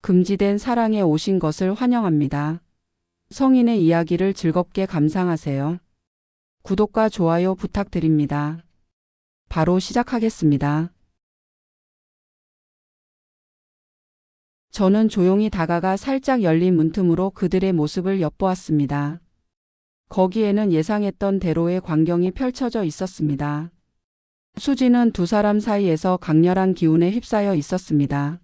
금지된 사랑에 오신 것을 환영합니다. 성인의 이야기를 즐겁게 감상하세요. 구독과 좋아요 부탁드립니다. 바로 시작하겠습니다. 저는 조용히 다가가 살짝 열린 문틈으로 그들의 모습을 엿보았습니다. 거기에는 예상했던 대로의 광경이 펼쳐져 있었습니다. 수지는 두 사람 사이에서 강렬한 기운에 휩싸여 있었습니다.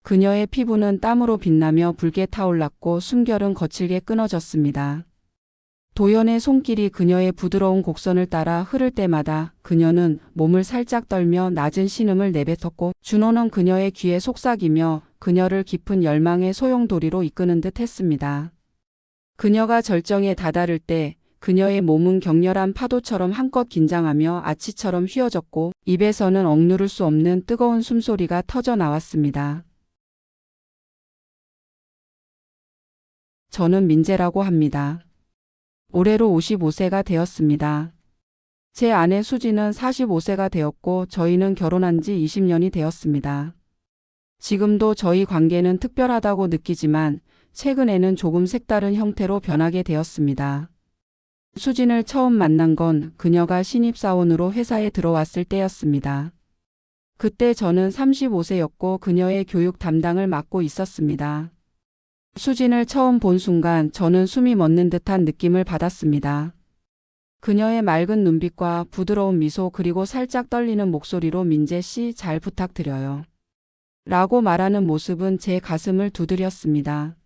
그녀의 피부는 땀으로 빛나며 붉게 타올랐고 숨결은 거칠게 끊어졌습니다. 도연의 손길이 그녀의 부드러운 곡선을 따라 흐를 때마다 그녀는 몸을 살짝 떨며 낮은 신음을 내뱉었고 준호는 그녀의 귀에 속삭이며 그녀를 깊은 열망의 소용돌이로 이끄는 듯 했습니다. 그녀가 절정에 다다를 때 그녀의 몸은 격렬한 파도처럼 한껏 긴장하며 아치처럼 휘어졌고 입에서는 억누를 수 없는 뜨거운 숨소리가 터져 나왔습니다. 저는 민재라고 합니다. 올해로 55세가 되었습니다. 제 아내 수지는 45세가 되었고 저희는 결혼한 지 20년이 되었습니다. 지금도 저희 관계는 특별하다고 느끼지만 최근에는 조금 색다른 형태로 변하게 되었습니다. 수진을 처음 만난 건 그녀가 신입사원으로 회사에 들어왔을 때였습니다. 그때 저는 35세였고 그녀의 교육 담당을 맡고 있었습니다. 수진을 처음 본 순간 저는 숨이 멎는 듯한 느낌을 받았습니다. 그녀의 맑은 눈빛과 부드러운 미소 그리고 살짝 떨리는 목소리로 민재 씨 잘 부탁드려요. 라고 말하는 모습은 제 가슴을 두드렸습니다.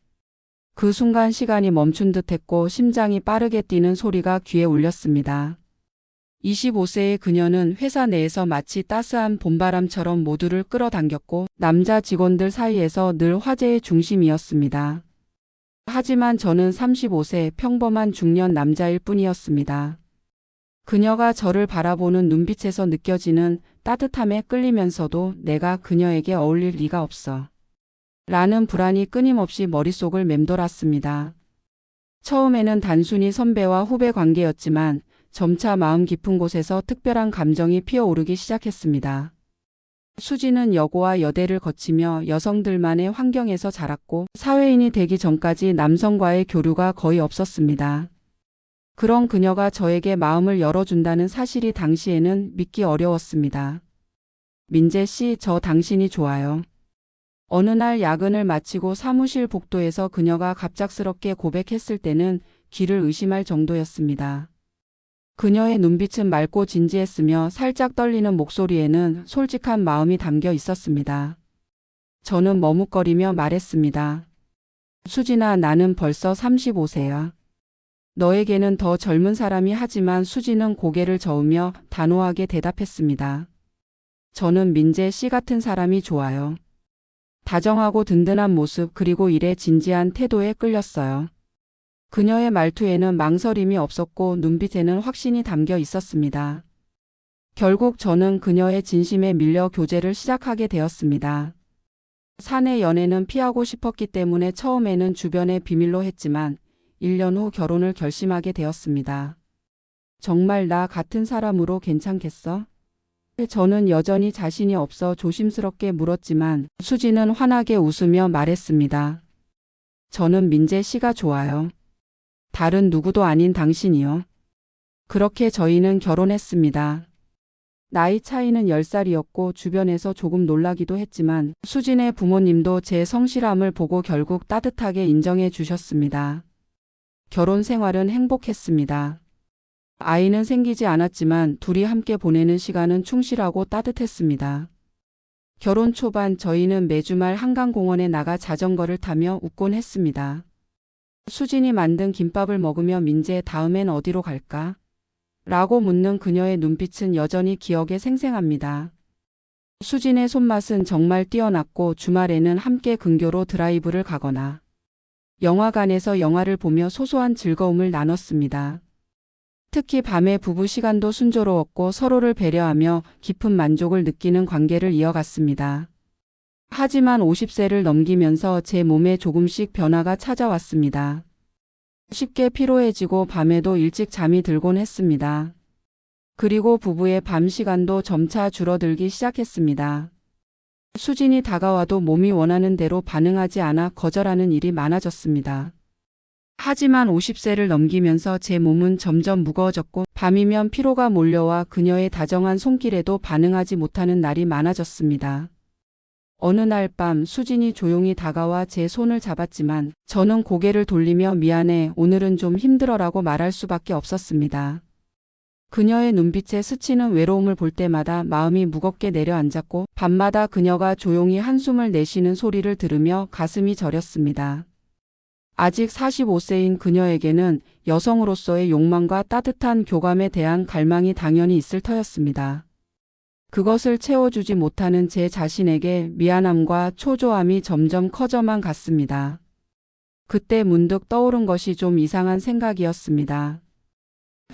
그 순간 시간이 멈춘 듯했고 심장이 빠르게 뛰는 소리가 귀에 울렸습니다. 25세의 그녀는 회사 내에서 마치 따스한 봄바람처럼 모두를 끌어당겼고 남자 직원들 사이에서 늘 화제의 중심이었습니다. 하지만 저는 35세 평범한 중년 남자일 뿐이었습니다. 그녀가 저를 바라보는 눈빛에서 느껴지는 따뜻함에 끌리면서도 내가 그녀에게 어울릴 리가 없어. 라는 불안이 끊임없이 머릿속을 맴돌았습니다. 처음에는 단순히 선배와 후배 관계였지만 점차 마음 깊은 곳에서 특별한 감정이 피어오르기 시작했습니다. 수지는 여고와 여대를 거치며 여성들만의 환경에서 자랐고 사회인이 되기 전까지 남성과의 교류가 거의 없었습니다. 그런 그녀가 저에게 마음을 열어준다는 사실이 당시에는 믿기 어려웠습니다. 민재 씨, 저 당신이 좋아요. 어느 날 야근을 마치고 사무실 복도에서 그녀가 갑작스럽게 고백했을 때는 귀를 의심할 정도였습니다. 그녀의 눈빛은 맑고 진지했으며 살짝 떨리는 목소리에는 솔직한 마음이 담겨 있었습니다. 저는 머뭇거리며 말했습니다. 수진아, 나는 벌써 35세야. 너에게는 더 젊은 사람이 하지만 수지는 고개를 저으며 단호하게 대답했습니다. 저는 민재 씨 같은 사람이 좋아요. 다정하고 든든한 모습 그리고 일에 진지한 태도에 끌렸어요. 그녀의 말투에는 망설임이 없었고 눈빛에는 확신이 담겨 있었습니다. 결국 저는 그녀의 진심에 밀려 교제를 시작하게 되었습니다. 사내 연애는 피하고 싶었기 때문에 처음에는 주변에 비밀로 했지만 1년 후 결혼을 결심하게 되었습니다. 정말 나 같은 사람으로 괜찮겠어? 저는 여전히 자신이 없어 조심스럽게 물었지만 수지는 환하게 웃으며 말했습니다. 저는 민재 씨가 좋아요. 다른 누구도 아닌 당신이요. 그렇게 저희는 결혼했습니다. 나이 차이는 10살이었고 주변에서 조금 놀라기도 했지만 수진의 부모님도 제 성실함을 보고 결국 따뜻하게 인정해 주셨습니다. 결혼 생활은 행복했습니다. 아이는 생기지 않았지만 둘이 함께 보내는 시간은 충실하고 따뜻했습니다. 결혼 초반 저희는 매주 말 한강공원에 나가 자전거를 타며 웃곤 했습니다. 수진이 만든 김밥을 먹으며 민재 다음엔 어디로 갈까? 라고 묻는 그녀의 눈빛은 여전히 기억에 생생합니다. 수진의 손맛은 정말 뛰어났고 주말에는 함께 근교로 드라이브를 가거나 영화관에서 영화를 보며 소소한 즐거움을 나눴습니다. 특히 밤의 부부 시간도 순조로웠고 서로를 배려하며 깊은 만족을 느끼는 관계를 이어갔습니다. 하지만 50세를 넘기면서 제 몸에 조금씩 변화가 찾아왔습니다. 쉽게 피로해지고 밤에도 일찍 잠이 들곤 했습니다. 그리고 부부의 밤 시간도 점차 줄어들기 시작했습니다. 수진이 다가와도 몸이 원하는 대로 반응하지 않아 거절하는 일이 많아졌습니다. 하지만 50세를 넘기면서 제 몸은 점점 무거워졌고 밤이면 피로가 몰려와 그녀의 다정한 손길에도 반응하지 못하는 날이 많아졌습니다. 어느 날 밤 수진이 조용히 다가와 제 손을 잡았지만 저는 고개를 돌리며 미안해, 오늘은 좀 힘들어라고 말할 수밖에 없었습니다. 그녀의 눈빛에 스치는 외로움을 볼 때마다 마음이 무겁게 내려앉았고 밤마다 그녀가 조용히 한숨을 내쉬는 소리를 들으며 가슴이 저렸습니다. 아직 45세인 그녀에게는 여성으로서의 욕망과 따뜻한 교감에 대한 갈망이 당연히 있을 터였습니다. 그것을 채워주지 못하는 제 자신에게 미안함과 초조함이 점점 커져만 갔습니다. 그때 문득 떠오른 것이 좀 이상한 생각이었습니다.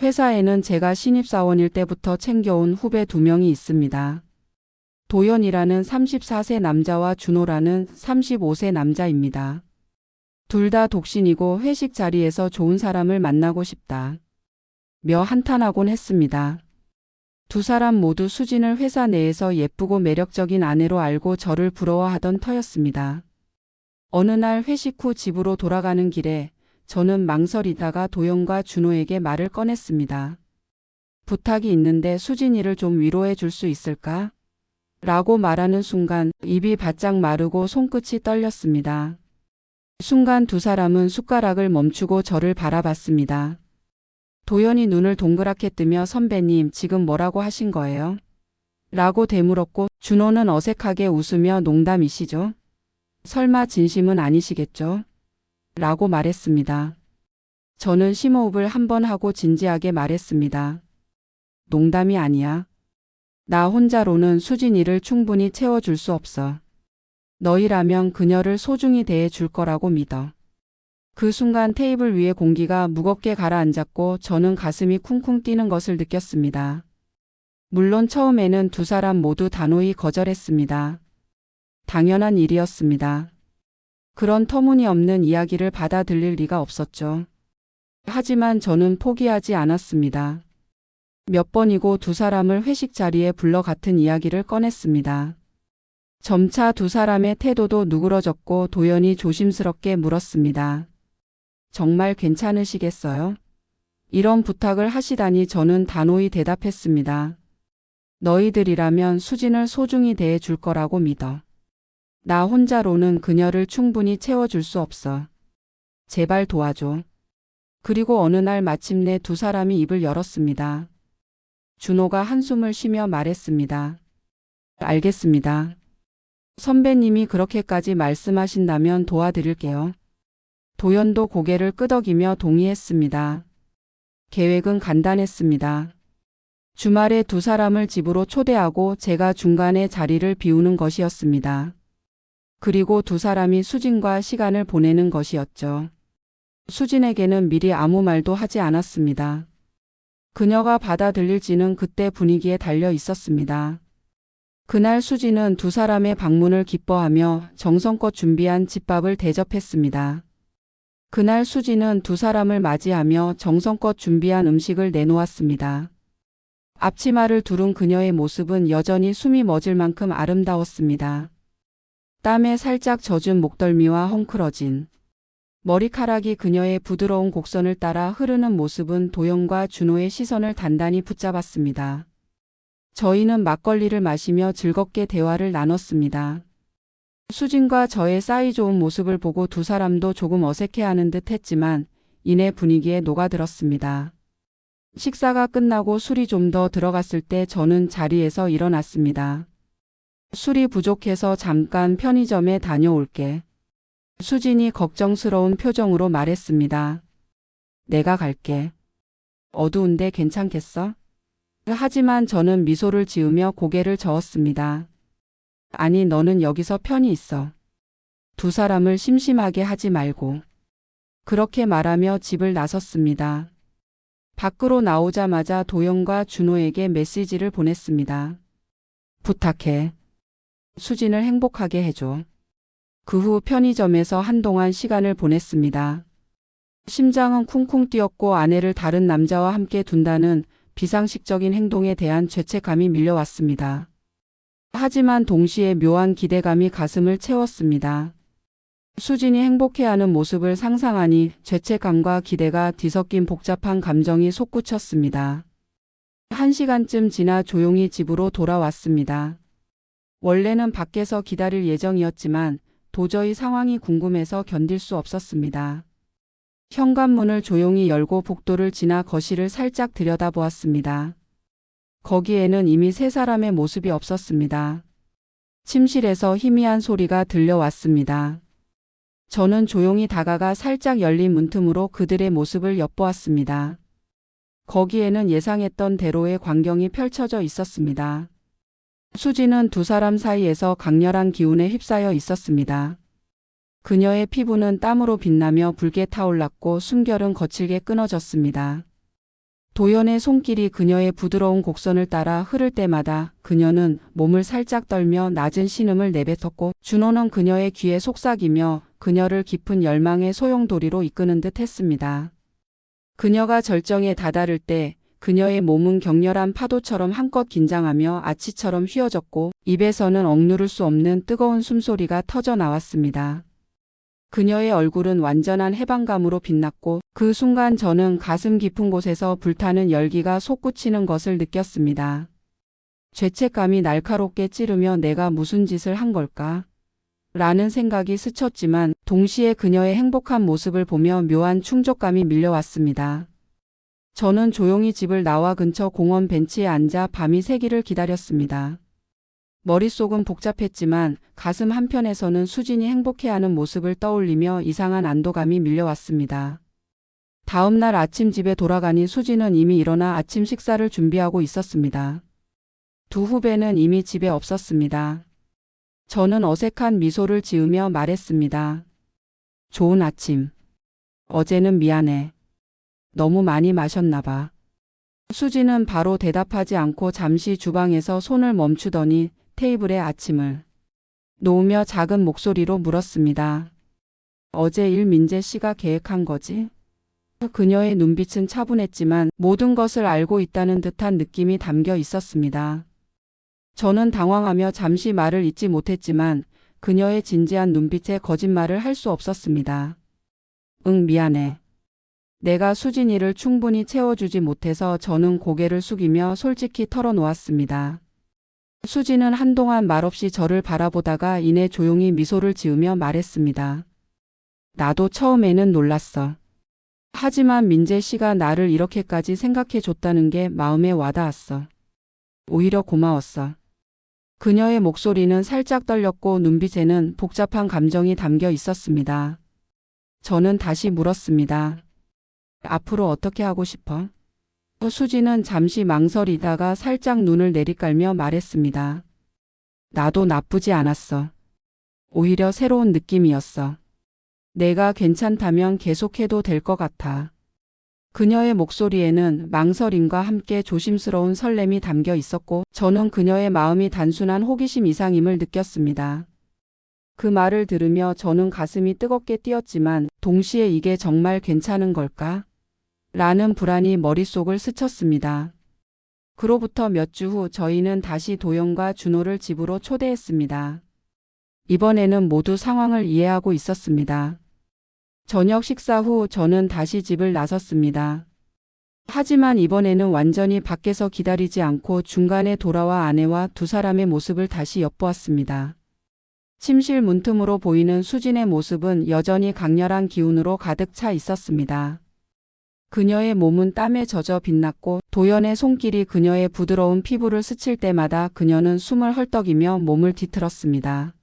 회사에는 제가 신입사원일 때부터 챙겨온 후배 2명이 있습니다. 도연이라는 34세 남자와 준호라는 35세 남자입니다. 둘 다 독신이고 회식 자리에서 좋은 사람을 만나고 싶다 며 한탄하곤 했습니다. 두 사람 모두 수진을 회사 내에서 예쁘고 매력적인 아내로 알고 저를 부러워하던 터였습니다. 어느 날 회식 후 집으로 돌아가는 길에 저는 망설이다가 도연과 준호에게 말을 꺼냈습니다. 부탁이 있는데 수진이를 좀 위로해 줄 수 있을까? 라고 말하는 순간 입이 바짝 마르고 손끝이 떨렸습니다. 순간 두 사람은 숟가락을 멈추고 저를 바라봤습니다. 도연이 눈을 동그랗게 뜨며 선배님 지금 뭐라고 하신 거예요? 라고 되물었고 준호는 어색하게 웃으며 농담이시죠? 설마 진심은 아니시겠죠? 라고 말했습니다. 저는 심호흡을 한번 하고 진지하게 말했습니다. 농담이 아니야. 나 혼자로는 수진이를 충분히 채워줄 수 없어. 너희라면 그녀를 소중히 대해 줄 거라고 믿어. 그 순간 테이블 위에 공기가 무겁게 가라앉았고 저는 가슴이 쿵쿵 뛰는 것을 느꼈습니다. 물론 처음에는 두 사람 모두 단호히 거절했습니다. 당연한 일이었습니다. 그런 터무니없는 이야기를 받아들일 리가 없었죠. 하지만 저는 포기하지 않았습니다. 몇 번이고 두 사람을 회식 자리에 불러 같은 이야기를 꺼냈습니다. 점차 두 사람의 태도도 누그러졌고 도연이 조심스럽게 물었습니다. 정말 괜찮으시겠어요? 이런 부탁을 하시다니. 저는 단호히 대답했습니다. 너희들이라면 수진을 소중히 대해 줄 거라고 믿어. 나 혼자로는 그녀를 충분히 채워줄 수 없어. 제발 도와줘. 그리고 어느 날 마침내 두 사람이 입을 열었습니다. 준호가 한숨을 쉬며 말했습니다. 알겠습니다. 선배님이 그렇게까지 말씀하신다면 도와드릴게요. 도연도 고개를 끄덕이며 동의했습니다. 계획은 간단했습니다. 주말에 두 사람을 집으로 초대하고 제가 중간에 자리를 비우는 것이었습니다. 그리고 두 사람이 수진과 시간을 보내는 것이었죠. 수진에게는 미리 아무 말도 하지 않았습니다. 그녀가 받아들일지는 그때 분위기에 달려 있었습니다. 그날 수진은 두 사람의 방문을 기뻐하며 정성껏 준비한 집밥을 대접했습니다. 그날 수진은 두 사람을 맞이하며 정성껏 준비한 음식을 내놓았습니다. 앞치마를 두른 그녀의 모습은 여전히 숨이 멎을 만큼 아름다웠습니다. 땀에 살짝 젖은 목덜미와 헝클어진 머리카락이 그녀의 부드러운 곡선을 따라 흐르는 모습은 도연과 준호의 시선을 단단히 붙잡았습니다. 저희는 막걸리를 마시며 즐겁게 대화를 나눴습니다. 수진과 저의 사이 좋은 모습을 보고 두 사람도 조금 어색해하는 듯 했지만 이내 분위기에 녹아들었습니다. 식사가 끝나고 술이 좀 더 들어갔을 때 저는 자리에서 일어났습니다. 술이 부족해서 잠깐 편의점에 다녀올게. 수진이 걱정스러운 표정으로 말했습니다. 내가 갈게. 어두운데 괜찮겠어? 하지만 저는 미소를 지으며 고개를 저었습니다. 아니, 너는 여기서 편히 있어. 두 사람을 심심하게 하지 말고. 그렇게 말하며 집을 나섰습니다. 밖으로 나오자마자 도연과 준호에게 메시지를 보냈습니다. 부탁해. 수진을 행복하게 해줘. 그 후 편의점에서 한동안 시간을 보냈습니다. 심장은 쿵쿵 뛰었고 아내를 다른 남자와 함께 둔다는 비상식적인 행동에 대한 죄책감이 밀려왔습니다. 하지만 동시에 묘한 기대감이 가슴을 채웠습니다. 수진이 행복해하는 모습을 상상하니 죄책감과 기대가 뒤섞인 복잡한 감정이 솟구쳤습니다. 1시간쯤 지나 조용히 집으로 돌아왔습니다. 원래는 밖에서 기다릴 예정이었지만 도저히 상황이 궁금해서 견딜 수 없었습니다. 현관문을 조용히 열고 복도를 지나 거실을 살짝 들여다보았습니다. 거기에는 이미 세 사람의 모습이 없었습니다. 침실에서 희미한 소리가 들려왔습니다. 저는 조용히 다가가 살짝 열린 문틈으로 그들의 모습을 엿보았습니다. 거기에는 예상했던 대로의 광경이 펼쳐져 있었습니다. 수지는 두 사람 사이에서 강렬한 기운에 휩싸여 있었습니다. 그녀의 피부는 땀으로 빛나며 붉게 타올랐고 숨결은 거칠게 끊어졌습니다. 도연의 손길이 그녀의 부드러운 곡선을 따라 흐를 때마다 그녀는 몸을 살짝 떨며 낮은 신음을 내뱉었고 준호는 그녀의 귀에 속삭이며 그녀를 깊은 열망의 소용돌이로 이끄는 듯 했습니다. 그녀가 절정에 다다를 때 그녀의 몸은 격렬한 파도처럼 한껏 긴장하며 아치처럼 휘어졌고 입에서는 억누를 수 없는 뜨거운 숨소리가 터져 나왔습니다. 그녀의 얼굴은 완전한 해방감으로 빛났고 그 순간 저는 가슴 깊은 곳에서 불타는 열기가 솟구치는 것을 느꼈습니다. 죄책감이 날카롭게 찌르며 내가 무슨 짓을 한 걸까? 라는 생각이 스쳤지만 동시에 그녀의 행복한 모습을 보며 묘한 충족감이 밀려왔습니다. 저는 조용히 집을 나와 근처 공원 벤치에 앉아 밤이 새기를 기다렸습니다. 머릿속은 복잡했지만 가슴 한편에서는 수진이 행복해하는 모습을 떠올리며 이상한 안도감이 밀려왔습니다. 다음 날 아침 집에 돌아가니 수진은 이미 일어나 아침 식사를 준비하고 있었습니다. 두 후배는 이미 집에 없었습니다. 저는 어색한 미소를 지으며 말했습니다. 좋은 아침. 어제는 미안해. 너무 많이 마셨나 봐. 수진은 바로 대답하지 않고 잠시 주방에서 손을 멈추더니 테이블에 아침을 놓으며 작은 목소리로 물었습니다. 어제 일 민재 씨가 계획한 거지? 그녀의 눈빛은 차분했지만 모든 것을 알고 있다는 듯한 느낌이 담겨 있었습니다. 저는 당황하며 잠시 말을 잇지 못했지만 그녀의 진지한 눈빛에 거짓말을 할 수 없었습니다. 응, 미안해. 내가 수진이를 충분히 채워주지 못해서 저는 고개를 숙이며 솔직히 털어놓았습니다. 수진은 한동안 말없이 저를 바라보다가 이내 조용히 미소를 지으며 말했습니다. 나도 처음에는 놀랐어. 하지만 민재 씨가 나를 이렇게까지 생각해 줬다는 게 마음에 와닿았어. 오히려 고마웠어. 그녀의 목소리는 살짝 떨렸고 눈빛에는 복잡한 감정이 담겨 있었습니다. 저는 다시 물었습니다. 앞으로 어떻게 하고 싶어? 수지는 잠시 망설이다가 살짝 눈을 내리깔며 말했습니다. 나도 나쁘지 않았어. 오히려 새로운 느낌이었어. 내가 괜찮다면 계속해도 될 것 같아. 그녀의 목소리에는 망설임과 함께 조심스러운 설렘이 담겨 있었고 저는 그녀의 마음이 단순한 호기심 이상임을 느꼈습니다. 그 말을 들으며 저는 가슴이 뜨겁게 뛰었지만 동시에 이게 정말 괜찮은 걸까? 라는 불안이 머릿속을 스쳤습니다. 그로부터 몇 주 후 저희는 다시 도연과 준호를 집으로 초대했습니다. 이번에는 모두 상황을 이해하고 있었습니다. 저녁 식사 후 저는 다시 집을 나섰습니다. 하지만 이번에는 완전히 밖에서 기다리지 않고 중간에 돌아와 아내와 두 사람의 모습을 다시 엿보았습니다. 침실 문틈으로 보이는 수진의 모습은 여전히 강렬한 기운으로 가득 차 있었습니다. 그녀의 몸은 땀에 젖어 빛났고 도연의 손길이 그녀의 부드러운 피부를 스칠 때마다 그녀는 숨을 헐떡이며 몸을 뒤틀었습니다.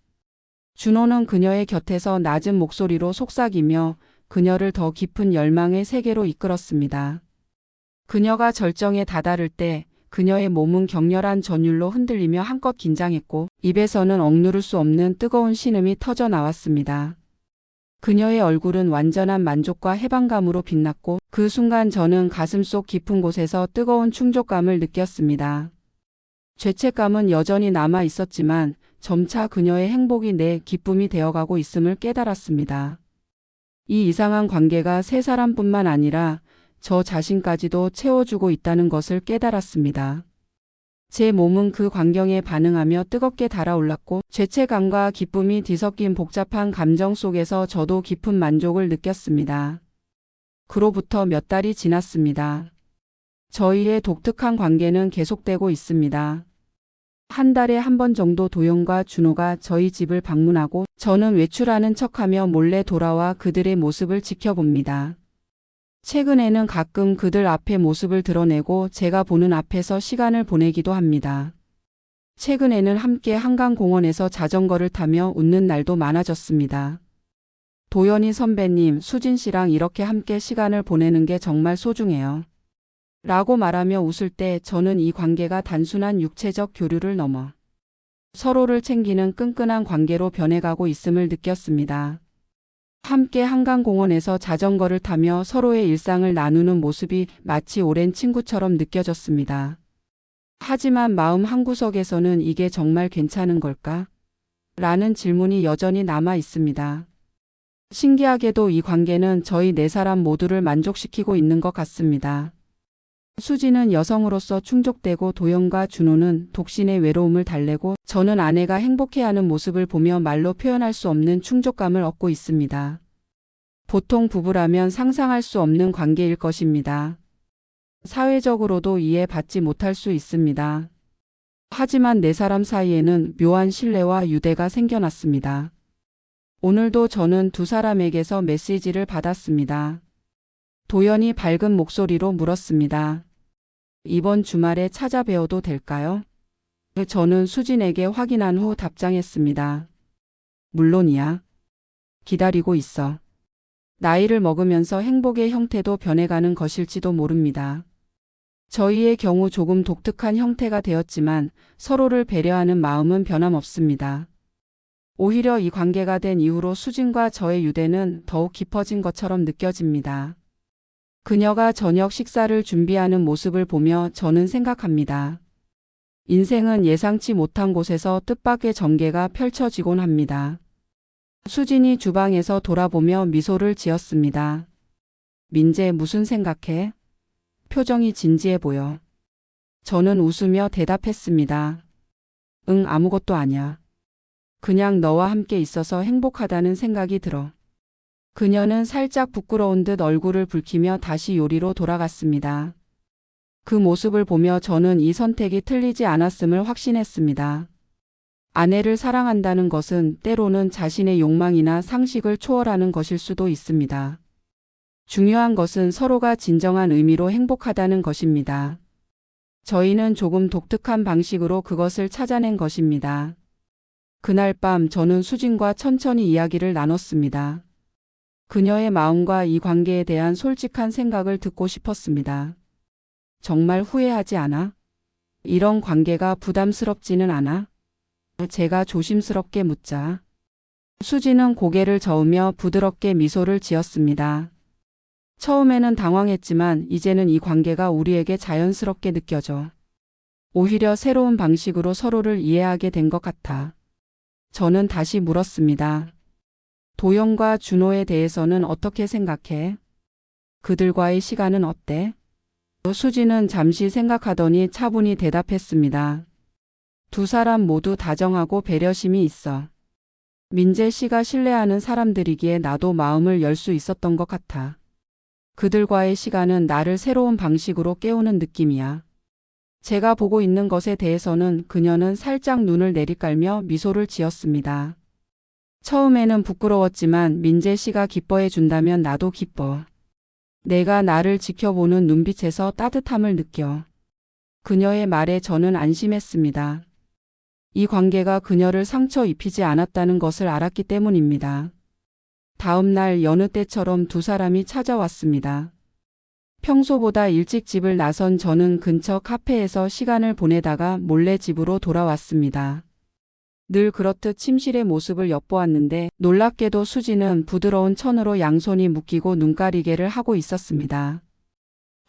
준호는 그녀의 곁에서 낮은 목소리로 속삭이며 그녀를 더 깊은 열망의 세계로 이끌었습니다. 그녀가 절정에 다다를 때 그녀의 몸은 격렬한 전율로 흔들리며 한껏 긴장했고 입에서는 억누를 수 없는 뜨거운 신음이 터져 나왔습니다. 그녀의 얼굴은 완전한 만족과 해방감으로 빛났고 그 순간 저는 가슴속 깊은 곳에서 뜨거운 충족감을 느꼈습니다. 죄책감은 여전히 남아 있었지만 점차 그녀의 행복이 내 기쁨이 되어가고 있음을 깨달았습니다. 이 이상한 관계가 세 사람뿐만 아니라 저 자신까지도 채워주고 있다는 것을 깨달았습니다. 제 몸은 그 광경에 반응하며 뜨겁게 달아올랐고 죄책감과 기쁨이 뒤섞인 복잡한 감정 속에서 저도 깊은 만족을 느꼈습니다. 그로부터 몇 달이 지났습니다. 저희의 독특한 관계는 계속되고 있습니다. 한 달에 한 번 정도 도영과 준호가 저희 집을 방문하고 저는 외출하는 척하며 몰래 돌아와 그들의 모습을 지켜봅니다. 최근에는 가끔 그들 앞에 모습을 드러내고 제가 보는 앞에서 시간을 보내기도 합니다. 최근에는 함께 한강공원에서 자전거를 타며 웃는 날도 많아졌습니다. 도연이 선배님, 수진 씨랑 이렇게 함께 시간을 보내는 게 정말 소중해요. 라고 말하며 웃을 때 저는 이 관계가 단순한 육체적 교류를 넘어 서로를 챙기는 끈끈한 관계로 변해가고 있음을 느꼈습니다. 함께 한강공원에서 자전거를 타며 서로의 일상을 나누는 모습이 마치 오랜 친구처럼 느껴졌습니다. 하지만 마음 한구석에서는 이게 정말 괜찮은 걸까? 라는 질문이 여전히 남아 있습니다. 신기하게도 이 관계는 저희 네 사람 모두를 만족시키고 있는 것 같습니다. 수지는 여성으로서 충족되고 도영과 준호는 독신의 외로움을 달래고 저는 아내가 행복해하는 모습을 보며 말로 표현할 수 없는 충족감을 얻고 있습니다. 보통 부부라면 상상할 수 없는 관계일 것입니다. 사회적으로도 이해받지 못할 수 있습니다. 하지만 네 사람 사이에는 묘한 신뢰와 유대가 생겨났습니다. 오늘도 저는 두 사람에게서 메시지를 받았습니다. 도연이 밝은 목소리로 물었습니다. 이번 주말에 찾아뵈어도 될까요? 저는 수진에게 확인한 후 답장했습니다. 물론이야. 기다리고 있어. 나이를 먹으면서 행복의 형태도 변해가는 것일지도 모릅니다. 저희의 경우 조금 독특한 형태가 되었지만 서로를 배려하는 마음은 변함없습니다. 오히려 이 관계가 된 이후로 수진과 저의 유대는 더욱 깊어진 것처럼 느껴집니다. 그녀가 저녁 식사를 준비하는 모습을 보며 저는 생각합니다. 인생은 예상치 못한 곳에서 뜻밖의 전개가 펼쳐지곤 합니다. 수진이 주방에서 돌아보며 미소를 지었습니다. 민재, 무슨 생각해? 표정이 진지해 보여. 저는 웃으며 대답했습니다. 응, 아무것도 아니야. 그냥 너와 함께 있어서 행복하다는 생각이 들어. 그녀는 살짝 부끄러운 듯 얼굴을 붉히며 다시 요리로 돌아갔습니다. 그 모습을 보며 저는 이 선택이 틀리지 않았음을 확신했습니다. 아내를 사랑한다는 것은 때로는 자신의 욕망이나 상식을 초월하는 것일 수도 있습니다. 중요한 것은 서로가 진정한 의미로 행복하다는 것입니다. 저희는 조금 독특한 방식으로 그것을 찾아낸 것입니다. 그날 밤 저는 수진과 천천히 이야기를 나눴습니다. 그녀의 마음과 이 관계에 대한 솔직한 생각을 듣고 싶었습니다. 정말 후회하지 않아? 이런 관계가 부담스럽지는 않아? 제가 조심스럽게 묻자. 수지는 고개를 저으며 부드럽게 미소를 지었습니다. 처음에는 당황했지만 이제는 이 관계가 우리에게 자연스럽게 느껴져. 오히려 새로운 방식으로 서로를 이해하게 된 것 같아. 저는 다시 물었습니다. 도영과 준호에 대해서는 어떻게 생각해? 그들과의 시간은 어때? 수지는 잠시 생각하더니 차분히 대답했습니다. 두 사람 모두 다정하고 배려심이 있어. 민재 씨가 신뢰하는 사람들이기에 나도 마음을 열 수 있었던 것 같아. 그들과의 시간은 나를 새로운 방식으로 깨우는 느낌이야. 제가 보고 있는 것에 대해서는 그녀는 살짝 눈을 내리깔며 미소를 지었습니다. 처음에는 부끄러웠지만 민재 씨가 기뻐해 준다면 나도 기뻐. 내가 나를 지켜보는 눈빛에서 따뜻함을 느껴. 그녀의 말에 저는 안심했습니다. 이 관계가 그녀를 상처 입히지 않았다는 것을 알았기 때문입니다. 다음 날 여느 때처럼 두 사람이 찾아왔습니다. 평소보다 일찍 집을 나선 저는 근처 카페에서 시간을 보내다가 몰래 집으로 돌아왔습니다. 늘 그렇듯 침실의 모습을 엿보았는데 놀랍게도 수지는 부드러운 천으로 양손이 묶이고 눈가리개를 하고 있었습니다.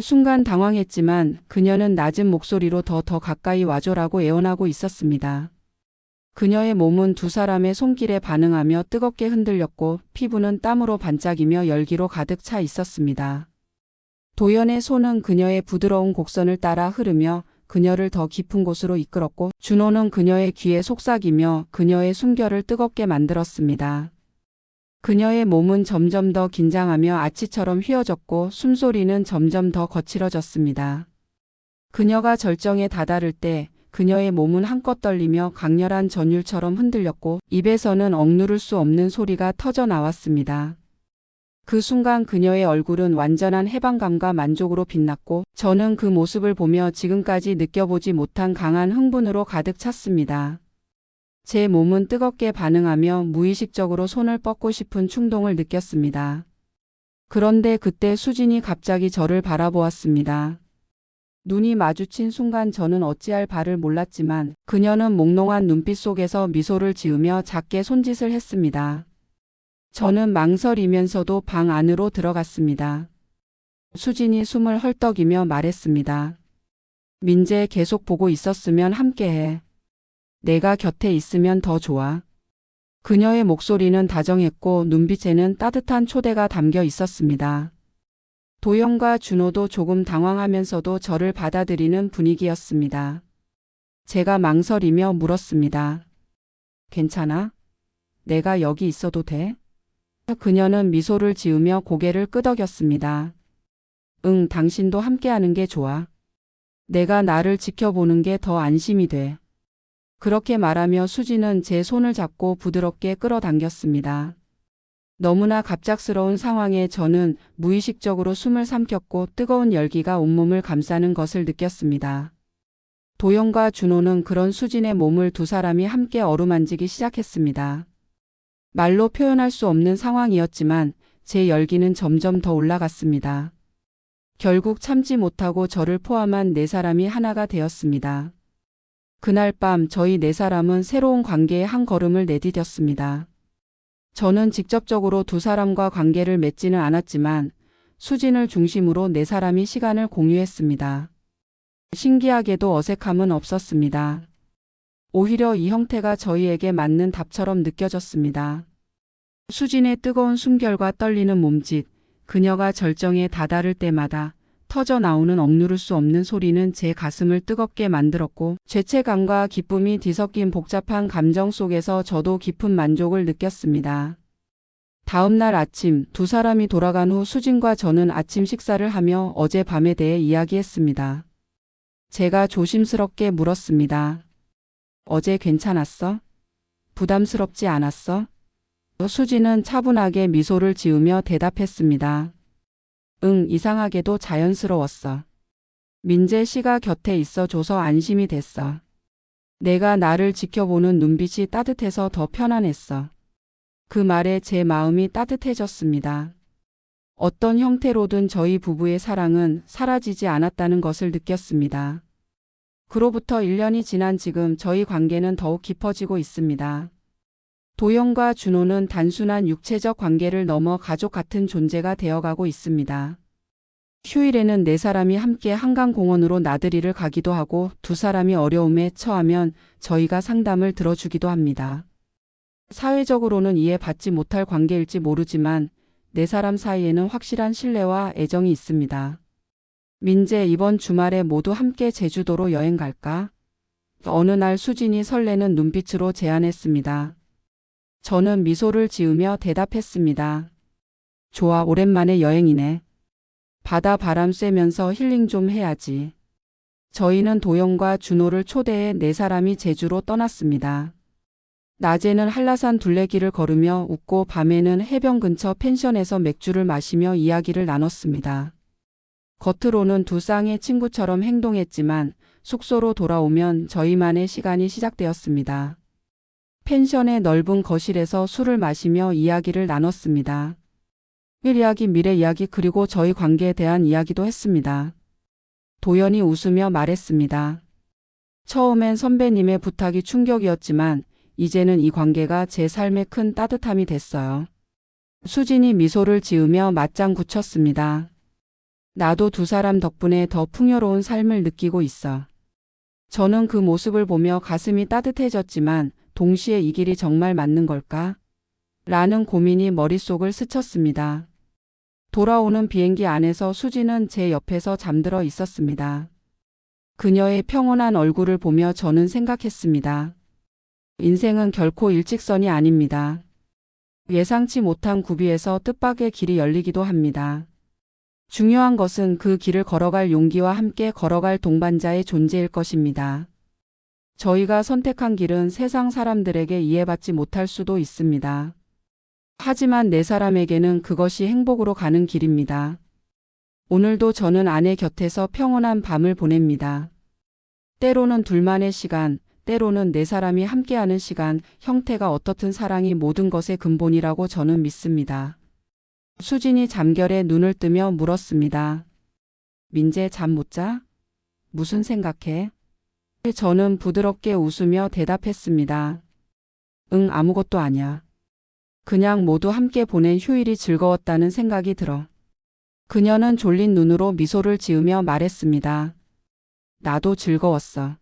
순간 당황했지만 그녀는 낮은 목소리로 더 가까이 와줘라고 애원하고 있었습니다. 그녀의 몸은 두 사람의 손길에 반응하며 뜨겁게 흔들렸고 피부는 땀으로 반짝이며 열기로 가득 차 있었습니다. 도연의 손은 그녀의 부드러운 곡선을 따라 흐르며 그녀를 더 깊은 곳으로 이끌었고 준호는 그녀의 귀에 속삭이며 그녀의 숨결을 뜨겁게 만들었습니다. 그녀의 몸은 점점 더 긴장하며 아치처럼 휘어졌고 숨소리는 점점 더 거칠어졌습니다. 그녀가 절정에 다다를 때 그녀의 몸은 한껏 떨리며 강렬한 전율처럼 흔들렸고 입에서는 억누를 수 없는 소리가 터져 나왔습니다. 그 순간 그녀의 얼굴은 완전한 해방감과 만족으로 빛났고 저는 그 모습을 보며 지금까지 느껴보지 못한 강한 흥분으로 가득 찼습니다. 제 몸은 뜨겁게 반응하며 무의식적으로 손을 뻗고 싶은 충동을 느꼈습니다. 그런데 그때 수진이 갑자기 저를 바라보았습니다. 눈이 마주친 순간 저는 어찌할 바를 몰랐지만 그녀는 몽롱한 눈빛 속에서 미소를 지으며 작게 손짓을 했습니다. 저는 망설이면서도 방 안으로 들어갔습니다. 수진이 숨을 헐떡이며 말했습니다. 민재, 계속 보고 있었으면 함께해. 내가 곁에 있으면 더 좋아. 그녀의 목소리는 다정했고 눈빛에는 따뜻한 초대가 담겨 있었습니다. 도영과 준호도 조금 당황하면서도 저를 받아들이는 분위기였습니다. 제가 망설이며 물었습니다. 괜찮아? 내가 여기 있어도 돼? 그녀는 미소를 지으며 고개를 끄덕였습니다. 응, 당신도 함께하는 게 좋아. 내가 나를 지켜보는 게 더 안심이 돼. 그렇게 말하며 수진은 제 손을 잡고 부드럽게 끌어당겼습니다. 너무나 갑작스러운 상황에 저는 무의식적으로 숨을 삼켰고 뜨거운 열기가 온몸을 감싸는 것을 느꼈습니다. 도영과 준호는 그런 수진의 몸을 두 사람이 함께 어루만지기 시작했습니다. 말로 표현할 수 없는 상황이었지만 제 열기는 점점 더 올라갔습니다. 결국 참지 못하고 저를 포함한 네 사람이 하나가 되었습니다. 그날 밤 저희 네 사람은 새로운 관계의 한 걸음을 내디뎠습니다. 저는 직접적으로 두 사람과 관계를 맺지는 않았지만 수진을 중심으로 네 사람이 시간을 공유했습니다. 신기하게도 어색함은 없었습니다. 오히려 이 형태가 저희에게 맞는 답처럼 느껴졌습니다. 수진의 뜨거운 숨결과 떨리는 몸짓, 그녀가 절정에 다다를 때마다 터져 나오는 억누를 수 없는 소리는 제 가슴을 뜨겁게 만들었고 죄책감과 기쁨이 뒤섞인 복잡한 감정 속에서 저도 깊은 만족을 느꼈습니다. 다음 날 아침 두 사람이 돌아간 후 수진과 저는 아침 식사를 하며 어젯밤에 대해 이야기했습니다. 제가 조심스럽게 물었습니다. 어제 괜찮았어? 부담스럽지 않았어? 수진은 차분하게 미소를 지으며 대답했습니다. 응, 이상하게도 자연스러웠어. 민재 씨가 곁에 있어줘서 안심이 됐어. 내가 나를 지켜보는 눈빛이 따뜻해서 더 편안했어. 그 말에 제 마음이 따뜻해졌습니다. 어떤 형태로든 저희 부부의 사랑은 사라지지 않았다는 것을 느꼈습니다. 그로부터 1년이 지난 지금 저희 관계는 더욱 깊어지고 있습니다. 도영과 준호는 단순한 육체적 관계를 넘어 가족 같은 존재가 되어가고 있습니다. 휴일에는 네 사람이 함께 한강공원으로 나들이를 가기도 하고 두 사람이 어려움에 처하면 저희가 상담을 들어주기도 합니다. 사회적으로는 이해받지 못할 관계일지 모르지만 네 사람 사이에는 확실한 신뢰와 애정이 있습니다. 민재, 이번 주말에 모두 함께 제주도로 여행 갈까? 어느 날 수진이 설레는 눈빛으로 제안했습니다. 저는 미소를 지으며 대답했습니다. 좋아, 오랜만에 여행이네. 바다 바람 쐬면서 힐링 좀 해야지. 저희는 도영과 준호를 초대해 네 사람이 제주로 떠났습니다. 낮에는 한라산 둘레길을 걸으며 웃고 밤에는 해변 근처 펜션에서 맥주를 마시며 이야기를 나눴습니다. 겉으로는 두 쌍의 친구처럼 행동했지만 숙소로 돌아오면 저희만의 시간이 시작되었습니다. 펜션의 넓은 거실에서 술을 마시며 이야기를 나눴습니다. 일 이야기, 미래 이야기, 그리고 저희 관계에 대한 이야기도 했습니다. 도연이 웃으며 말했습니다. 처음엔 선배님의 부탁이 충격이었지만 이제는 이 관계가 제 삶에 큰 따뜻함이 됐어요. 수진이 미소를 지으며 맞장 굳혔습니다. 나도 두 사람 덕분에 더 풍요로운 삶을 느끼고 있어. 저는 그 모습을 보며 가슴이 따뜻해졌지만 동시에 이 길이 정말 맞는 걸까? 라는 고민이 머릿속을 스쳤습니다. 돌아오는 비행기 안에서 수진은 제 옆에서 잠들어 있었습니다. 그녀의 평온한 얼굴을 보며 저는 생각했습니다. 인생은 결코 일직선이 아닙니다. 예상치 못한 구비에서 뜻밖의 길이 열리기도 합니다. 중요한 것은 그 길을 걸어갈 용기와 함께 걸어갈 동반자의 존재일 것입니다. 저희가 선택한 길은 세상 사람들에게 이해받지 못할 수도 있습니다. 하지만 내 사람에게는 그것이 행복으로 가는 길입니다. 오늘도 저는 아내 곁에서 평온한 밤을 보냅니다. 때로는 둘만의 시간, 때로는 네 사람이 함께하는 시간, 형태가 어떻든 사랑이 모든 것의 근본이라고 저는 믿습니다. 수진이 잠결에 눈을 뜨며 물었습니다. 민재 잠 못 자? 무슨 생각해? 저는 부드럽게 웃으며 대답했습니다. 응, 아무것도 아니야. 그냥 모두 함께 보낸 휴일이 즐거웠다는 생각이 들어. 그녀는 졸린 눈으로 미소를 지으며 말했습니다. 나도 즐거웠어.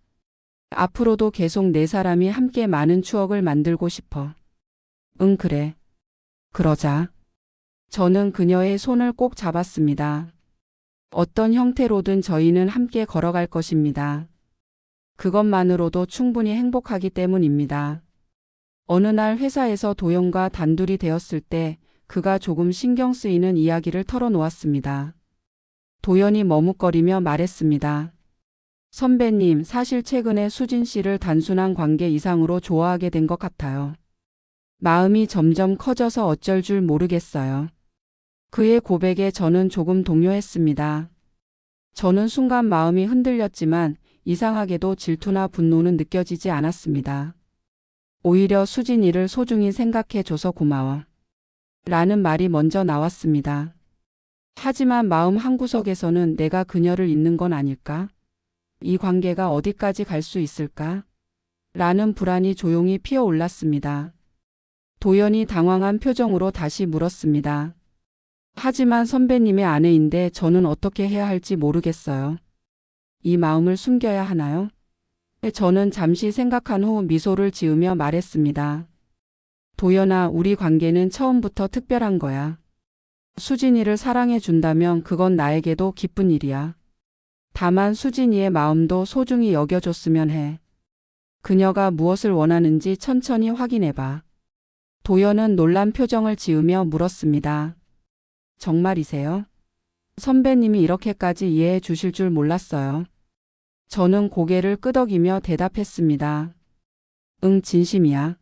앞으로도 계속 네 사람이 함께 많은 추억을 만들고 싶어. 응, 그래. 그러자. 저는 그녀의 손을 꼭 잡았습니다. 어떤 형태로든 저희는 함께 걸어갈 것입니다. 그것만으로도 충분히 행복하기 때문입니다. 어느 날 회사에서 도연과 단둘이 되었을 때 그가 조금 신경 쓰이는 이야기를 털어놓았습니다. 도연이 머뭇거리며 말했습니다. 선배님, 사실 최근에 수진 씨를 단순한 관계 이상으로 좋아하게 된 것 같아요. 마음이 점점 커져서 어쩔 줄 모르겠어요. 그의 고백에 저는 조금 동요했습니다. 저는 순간 마음이 흔들렸지만 이상하게도 질투나 분노는 느껴지지 않았습니다. 오히려 수진이를 소중히 생각해줘서 고마워. 라는 말이 먼저 나왔습니다. 하지만 마음 한구석에서는 내가 그녀를 잊는 건 아닐까? 이 관계가 어디까지 갈 수 있을까? 라는 불안이 조용히 피어올랐습니다. 도연이 당황한 표정으로 다시 물었습니다. 하지만 선배님의 아내인데 저는 어떻게 해야 할지 모르겠어요. 이 마음을 숨겨야 하나요? 저는 잠시 생각한 후 미소를 지으며 말했습니다. 도연아, 우리 관계는 처음부터 특별한 거야. 수진이를 사랑해 준다면 그건 나에게도 기쁜 일이야. 다만 수진이의 마음도 소중히 여겨줬으면 해. 그녀가 무엇을 원하는지 천천히 확인해봐. 도연은 놀란 표정을 지으며 물었습니다. 정말이세요? 선배님이 이렇게까지 이해해 주실 줄 몰랐어요. 저는 고개를 끄덕이며 대답했습니다. 응, 진심이야.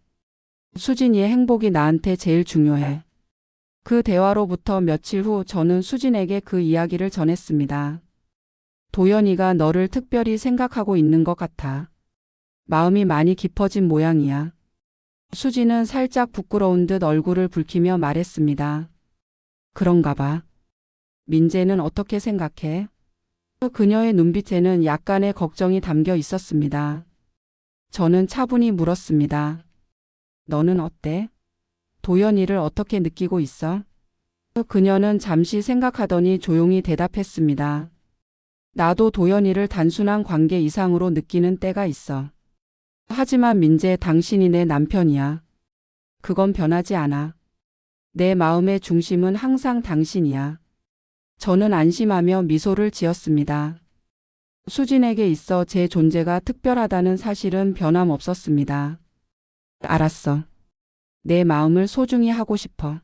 수진이의 행복이 나한테 제일 중요해. 그 대화로부터 며칠 후 저는 수진에게 그 이야기를 전했습니다. 도연이가 너를 특별히 생각하고 있는 것 같아. 마음이 많이 깊어진 모양이야. 수진은 살짝 부끄러운 듯 얼굴을 붉히며 말했습니다. 그런가 봐. 민재는 어떻게 생각해? 그녀의 눈빛에는 약간의 걱정이 담겨 있었습니다. 저는 차분히 물었습니다. 너는 어때? 도연이를 어떻게 느끼고 있어? 그녀는 잠시 생각하더니 조용히 대답했습니다. 나도 도연이를 단순한 관계 이상으로 느끼는 때가 있어. 하지만 민재, 당신이 내 남편이야. 그건 변하지 않아. 내 마음의 중심은 항상 당신이야. 저는 안심하며 미소를 지었습니다. 수진에게 있어 제 존재가 특별하다는 사실은 변함없었습니다. 알았어. 내 마음을 소중히 하고 싶어.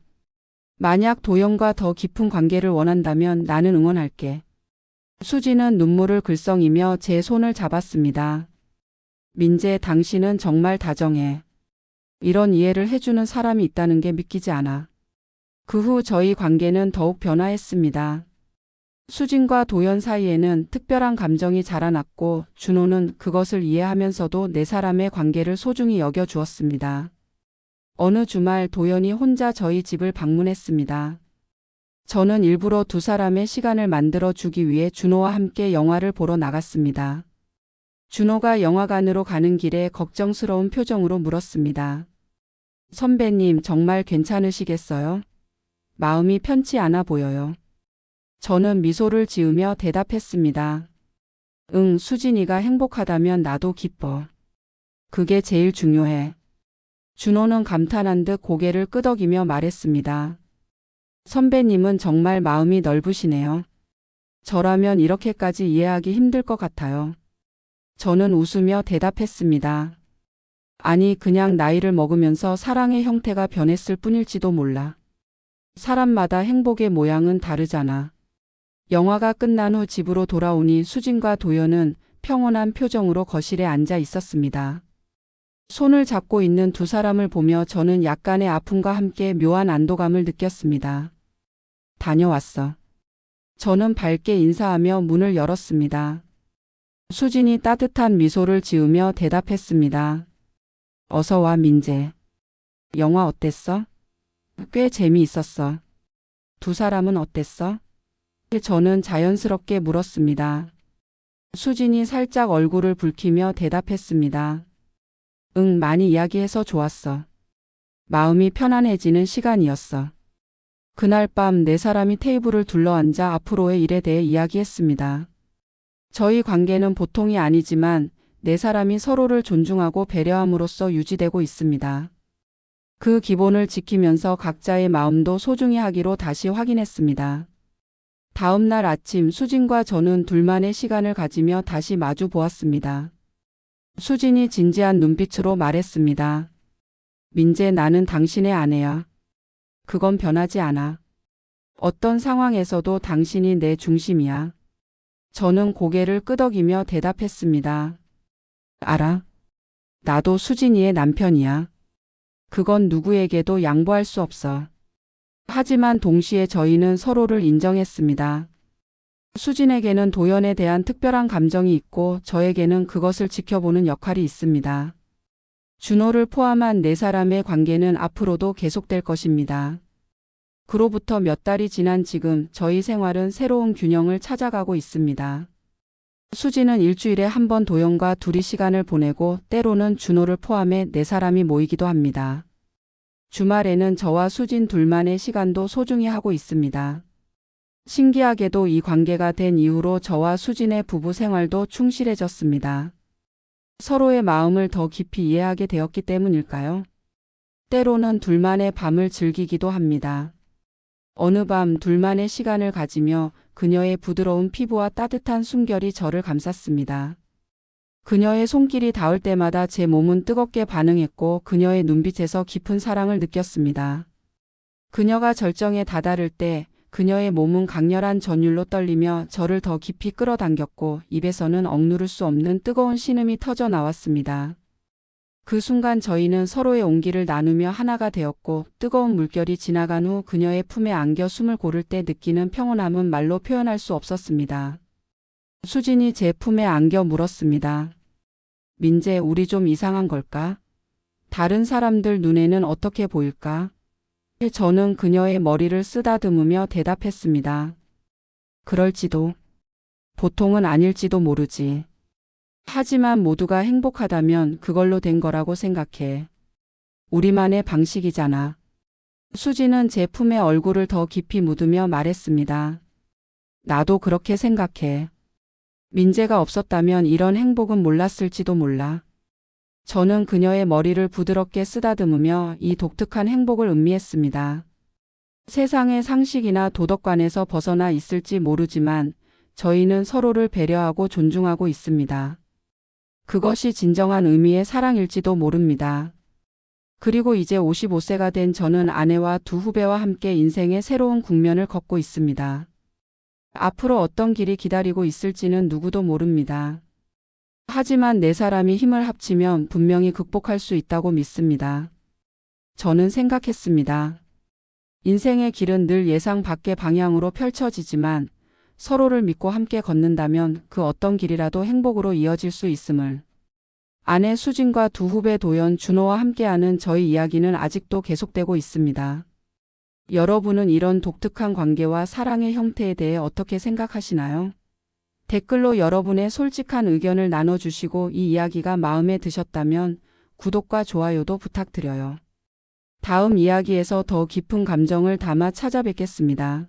만약 도연과 더 깊은 관계를 원한다면 나는 응원할게. 수진은 눈물을 글썽이며 제 손을 잡았습니다. 민재, 당신은 정말 다정해. 이런 이해를 해주는 사람이 있다는 게 믿기지 않아. 그 후 저희 관계는 더욱 변화했습니다. 수진과 도연 사이에는 특별한 감정이 자라났고 준호는 그것을 이해하면서도 네 사람의 관계를 소중히 여겨주었습니다. 어느 주말 도연이 혼자 저희 집을 방문했습니다. 저는 일부러 두 사람의 시간을 만들어 주기 위해 준호와 함께 영화를 보러 나갔습니다. 준호가 영화관으로 가는 길에 걱정스러운 표정으로 물었습니다. 선배님, 정말 괜찮으시겠어요? 마음이 편치 않아 보여요. 저는 미소를 지으며 대답했습니다. 응, 수진이가 행복하다면 나도 기뻐. 그게 제일 중요해. 준호는 감탄한 듯 고개를 끄덕이며 말했습니다. 선배님은 정말 마음이 넓으시네요. 저라면 이렇게까지 이해하기 힘들 것 같아요. 저는 웃으며 대답했습니다. 아니, 그냥 나이를 먹으면서 사랑의 형태가 변했을 뿐일지도 몰라. 사람마다 행복의 모양은 다르잖아. 영화가 끝난 후 집으로 돌아오니 수진과 도연은 평온한 표정으로 거실에 앉아 있었습니다. 손을 잡고 있는 두 사람을 보며 저는 약간의 아픔과 함께 묘한 안도감을 느꼈습니다. 다녀왔어. 저는 밝게 인사하며 문을 열었습니다. 수진이 따뜻한 미소를 지으며 대답했습니다. 어서 와, 민재. 영화 어땠어? 꽤 재미있었어. 두 사람은 어땠어? 저는 자연스럽게 물었습니다. 수진이 살짝 얼굴을 붉히며 대답했습니다. 응, 많이 이야기해서 좋았어. 마음이 편안해지는 시간이었어. 그날 밤 네 사람이 테이블을 둘러앉아 앞으로의 일에 대해 이야기했습니다. 저희 관계는 보통이 아니지만 네 사람이 서로를 존중하고 배려함으로써 유지되고 있습니다. 그 기본을 지키면서 각자의 마음도 소중히 하기로 다시 확인했습니다. 다음 날 아침 수진과 저는 둘만의 시간을 가지며 다시 마주 보았습니다. 수진이 진지한 눈빛으로 말했습니다. 민재, 나는 당신의 아내야. 그건 변하지 않아. 어떤 상황에서도 당신이 내 중심이야. 저는 고개를 끄덕이며 대답했습니다. 알아. 나도 수진이의 남편이야. 그건 누구에게도 양보할 수 없어. 하지만 동시에 저희는 서로를 인정했습니다. 수진에게는 도연에 대한 특별한 감정이 있고 저에게는 그것을 지켜보는 역할이 있습니다. 준호를 포함한 네 사람의 관계는 앞으로도 계속될 것입니다. 그로부터 몇 달이 지난 지금 저희 생활은 새로운 균형을 찾아가고 있습니다. 수진은 일주일에 한 번 도연과 둘이 시간을 보내고 때로는 준호를 포함해 네 사람이 모이기도 합니다. 주말에는 저와 수진 둘만의 시간도 소중히 하고 있습니다. 신기하게도 이 관계가 된 이후로 저와 수진의 부부 생활도 충실해졌습니다. 서로의 마음을 더 깊이 이해하게 되었기 때문일까요? 때로는 둘만의 밤을 즐기기도 합니다. 어느 밤 둘만의 시간을 가지며 그녀의 부드러운 피부와 따뜻한 숨결이 저를 감쌌습니다. 그녀의 손길이 닿을 때마다 제 몸은 뜨겁게 반응했고 그녀의 눈빛에서 깊은 사랑을 느꼈습니다. 그녀가 절정에 다다를 때 그녀의 몸은 강렬한 전율로 떨리며 저를 더 깊이 끌어당겼고 입에서는 억누를 수 없는 뜨거운 신음이 터져 나왔습니다. 그 순간 저희는 서로의 온기를 나누며 하나가 되었고 뜨거운 물결이 지나간 후 그녀의 품에 안겨 숨을 고를 때 느끼는 평온함은 말로 표현할 수 없었습니다. 수진이 제 품에 안겨 물었습니다. 민재, 우리 좀 이상한 걸까? 다른 사람들 눈에는 어떻게 보일까? 저는 그녀의 머리를 쓰다듬으며 대답했습니다. 그럴지도. 보통은 아닐지도 모르지. 하지만 모두가 행복하다면 그걸로 된 거라고 생각해. 우리만의 방식이잖아. 수진은 제 품에 얼굴을 더 깊이 묻으며 말했습니다. 나도 그렇게 생각해. 민재가 없었다면 이런 행복은 몰랐을지도 몰라. 저는 그녀의 머리를 부드럽게 쓰다듬으며 이 독특한 행복을 음미했습니다. 세상의 상식이나 도덕관에서 벗어나 있을지 모르지만 저희는 서로를 배려하고 존중하고 있습니다. 그것이 진정한 의미의 사랑일지도 모릅니다. 그리고 이제 55세가 된 저는 아내와 두 후배와 함께 인생의 새로운 국면을 걷고 있습니다. 앞으로 어떤 길이 기다리고 있을지는 누구도 모릅니다. 하지만 네 사람이 힘을 합치면 분명히 극복할 수 있다고 믿습니다. 저는 생각했습니다. 인생의 길은 늘 예상 밖의 방향으로 펼쳐지지만 서로를 믿고 함께 걷는다면 그 어떤 길이라도 행복으로 이어질 수 있음을. 아내 수진과 두 후배 도연, 준호와 함께하는 저희 이야기는 아직도 계속되고 있습니다. 여러분은 이런 독특한 관계와 사랑의 형태에 대해 어떻게 생각하시나요? 댓글로 여러분의 솔직한 의견을 나눠주시고 이 이야기가 마음에 드셨다면 구독과 좋아요도 부탁드려요. 다음 이야기에서 더 깊은 감정을 담아 찾아뵙겠습니다.